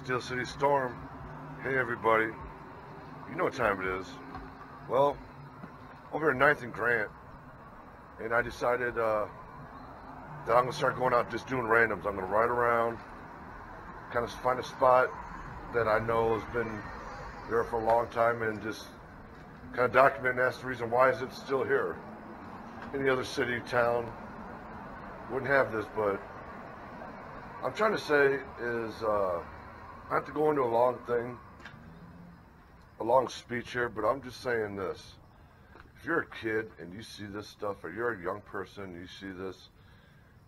Steel City Storm. Hey everybody, you know what time it is. Well, over at 9th and Grant, and I decided that I'm going to start going out just doing randoms. I'm going to ride around, kind of find a spot that I know has been there for a long time and just kind of document and ask the reason why is it still here. Any other city, town wouldn't have this, but I'm trying to say is, not to go into a long thing, a long speech here, but I'm just saying this. If you're a kid and you see this stuff, or you're a young person and you see this,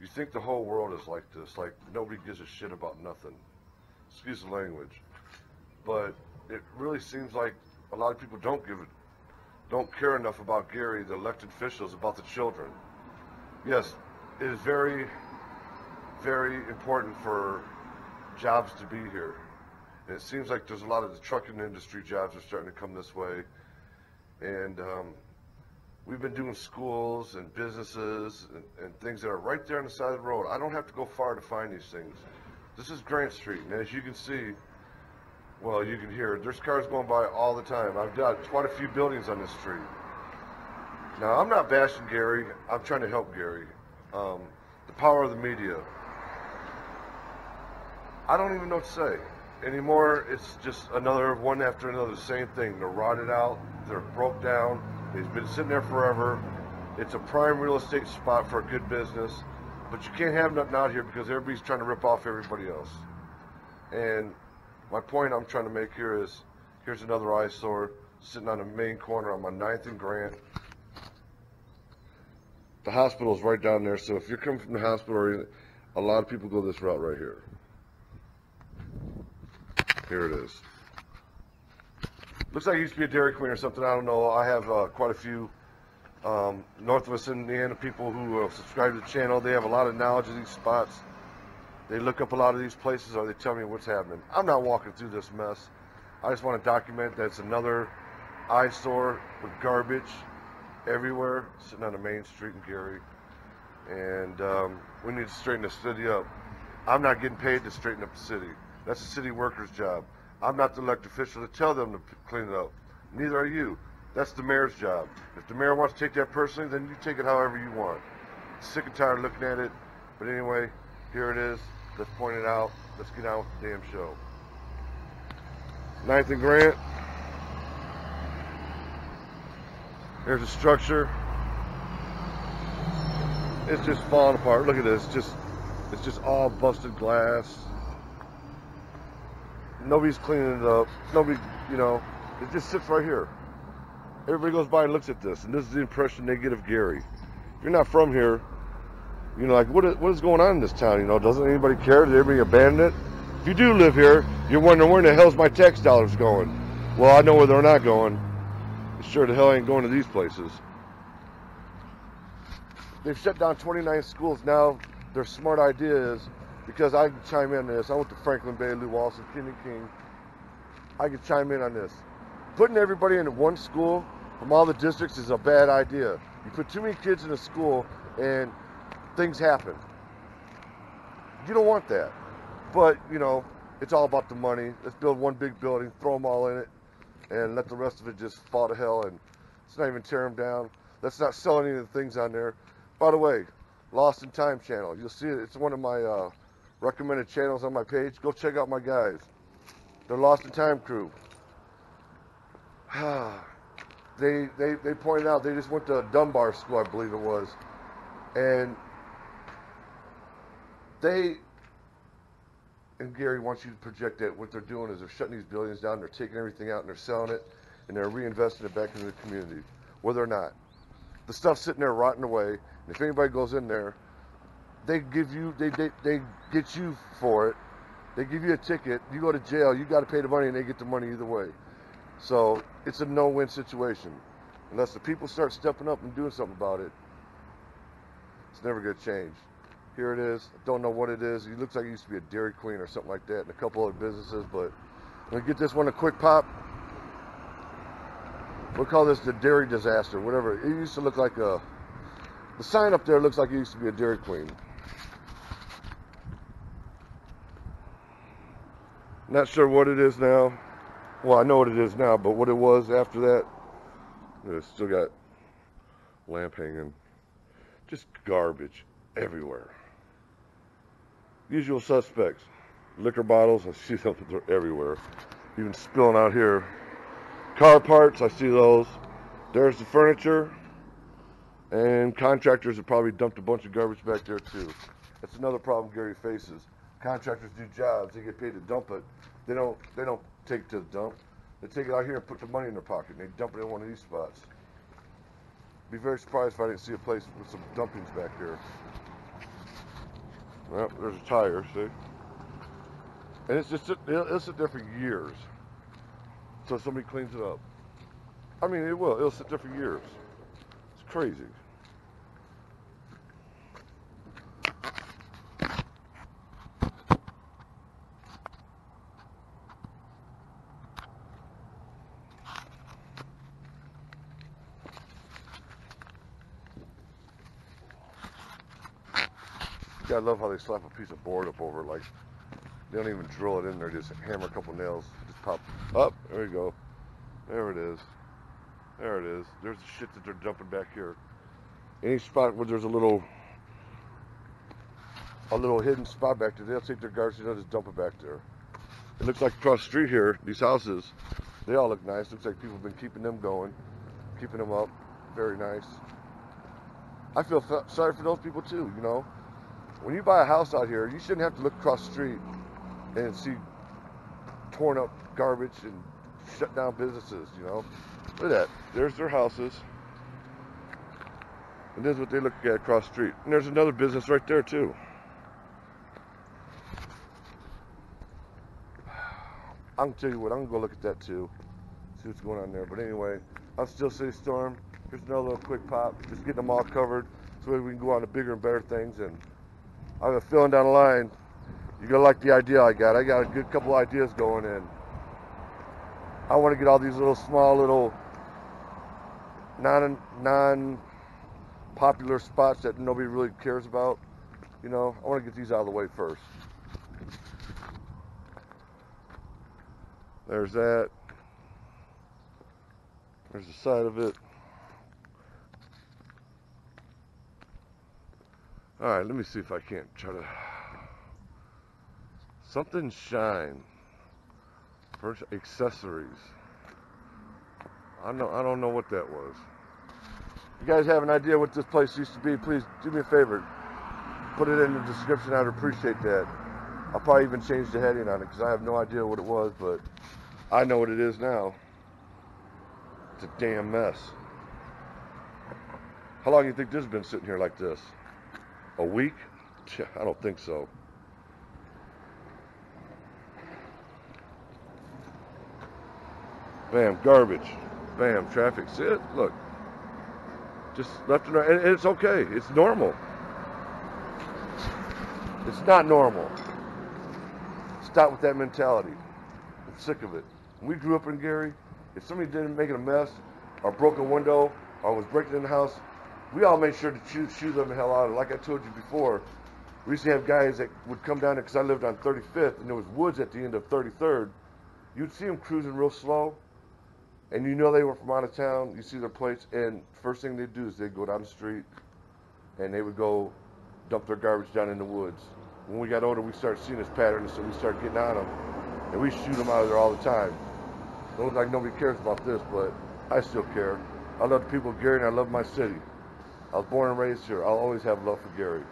you think the whole world is like this, like nobody gives a shit about nothing. Excuse the language. But it really seems like a lot of people don't care enough about Gary, the elected officials, about the children. Yes, it is very, very important for jobs to be here. And it seems like there's a lot of the trucking industry jobs are starting to come this way. And we've been doing schools and businesses and things that are right there on the side of the road. I don't have to go far to find these things. This is Grant Street, and as you can see, well, you can hear, there's cars going by all the time. I've got quite a few buildings on this street. Now, I'm not bashing Gary. I'm trying to help Gary. The power of the media. I don't even know what to say. Anymore, it's just another one after another, same thing. They're rotted out, they're broke down, they've been sitting there forever. It's a prime real estate spot for a good business, but you can't have nothing out here because everybody's trying to rip off everybody else. And my point I'm trying to make here is, here's another eyesore sitting on the main corner on my 9th and Grant. The hospital's right down there, so if you're coming from the hospital, a lot of people go this route right here. Here it is. Looks like it used to be a Dairy Queen or something. I don't know. I have quite a few Northwest Indiana people who subscribe to the channel. They have a lot of knowledge of these spots. They look up a lot of these places, or they tell me what's happening. I'm not walking through this mess. I just want to document that it's another eyesore with garbage everywhere, sitting on the main street in Gary. And we need to straighten the city up. I'm not getting paid to straighten up the city. That's a city worker's job. I'm not the elected official to tell them to clean it up. Neither are you. That's the mayor's job. If the mayor wants to take that personally, then you take it however you want. Sick and tired of looking at it. But anyway, here it is. Let's point it out. Let's get on with the damn show. 9th and Grant. Here's a structure. It's just falling apart. Look at this. It's just all busted glass. Nobody's cleaning it up. Nobody, it just sits right here. Everybody goes by and looks at this, and this is the impression they get of Gary. If you're not from here, like, what is going on in this town? Doesn't anybody care? Did everybody abandon it? If you do live here, you're wondering where in the hell's my tax dollars going? Well, I know where they're not going. It sure the hell ain't going to these places. They've shut down 29 schools now. Their smart idea is, because I can chime in on this. I went to Franklin Bay, Lew Walton, Kenny King. I can chime in on this. Putting everybody into one school from all the districts is a bad idea. You put too many kids in a school and things happen. You don't want that. But, it's all about the money. Let's build one big building, throw them all in it, and let the rest of it just fall to hell, and let's not even tear them down. Let's not sell any of the things on there. By the way, Lost in Time channel. You'll see it. It's one of my recommended channels on my page. Go check out my guys. They're Lost in Time crew. They pointed out they just went to Dunbar School, I believe it was, and Gary wants you to project that what they're doing is they're shutting these buildings down, they're taking everything out and they're selling it, and they're reinvesting it back into the community. Well, they're not. The stuff's sitting there rotting away, and if anybody goes in there, they get you for it. They give you a ticket. You go to jail. You got to pay the money, and they get the money either way. So it's a no-win situation. Unless the people start stepping up and doing something about it, it's never going to change. Here it is. I don't know what it is. It looks like it used to be a Dairy Queen or something like that, and a couple other businesses. But I'm going to get this one a quick pop. We'll call this the dairy disaster, whatever. It used to look like the sign up there looks like it used to be a Dairy Queen. Not sure what it is now. Well, I know what it is now, but what it was after that, it's still got lamp hanging. Just garbage everywhere. Usual suspects. Liquor bottles, I see them everywhere. Even spilling out here. Car parts, I see those. There's the furniture. And contractors have probably dumped a bunch of garbage back there too. That's another problem Gary faces. Contractors do jobs, they get paid to dump it. They don't take it to the dump. They take it out here and put the money in their pocket and they dump it in one of these spots. Be very surprised if I didn't see a place with some dumpings back here. Well, there's a tire, see? And it'll sit there for years. So somebody cleans it up. I mean, it'll sit there for years. It's crazy. Yeah, I love how they slap a piece of board up over it. Like, they don't even drill it in there, just hammer a couple nails, just pop up. There you go. There it is. There it is. There's the shit that they're dumping back here. Any spot where there's a little hidden spot back there, they'll take their garbage and they'll just dump it back there. It looks like across the street here, these houses, they all look nice. Looks like people have been keeping them going, keeping them up. Very nice. I feel sorry for those people too, you know. When you buy a house out here, you shouldn't have to look across the street and see torn up garbage and shut down businesses, you know. Look at that. There's their houses. And this is what they look at across the street. And there's another business right there too. I can tell you what, I'm gonna go look at that too. See what's going on there. But anyway, I'm Steel City Storm. Here's another little quick pop. Just getting them all covered so we can go on to bigger and better things. And I have a feeling down the line, you're gonna like the idea I got. I got a good couple ideas going in. I want to get all these little small little non-popular spots that nobody really cares about. You know, I want to get these out of the way first. There's that. There's the side of it. All right, let me see if I can't try to something shine. First accessories. I don't know what that was. If you guys have an idea what this place used to be, please do me a favor. Put it in the description. I'd appreciate that. I'll probably even change the heading on it because I have no idea what it was, but I know what it is now. It's a damn mess. How long do you think this has been sitting here like this? A week? I don't think so. Bam, garbage. Bam, traffic. See it? Look. Just left and right. And it's okay. It's normal. It's not normal. Stop with that mentality. I'm sick of it. When we grew up in Gary, if somebody didn't make it a mess, or broke a window, or was breaking in the house, we all made sure to shoo them the hell out of it. Like I told you before, we used to have guys that would come down there, because I lived on 35th, and there was woods at the end of 33rd. You'd see them cruising real slow, and you know they were from out of town. You see their plates, and first thing they'd do is they'd go down the street, and they would go dump their garbage down in the woods. When we got older, we started seeing this pattern, so we started getting on them, and we shoot them out of there all the time. It looks like nobody cares about this, but I still care. I love the people of Gary, and I love my city. I was born and raised here. I'll always have love for Gary.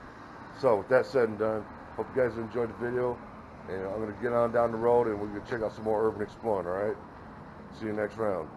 So with that said and done, hope you guys enjoyed the video, and I'm going to get on down the road, and we're going to check out some more urban exploring, all right? See you next round.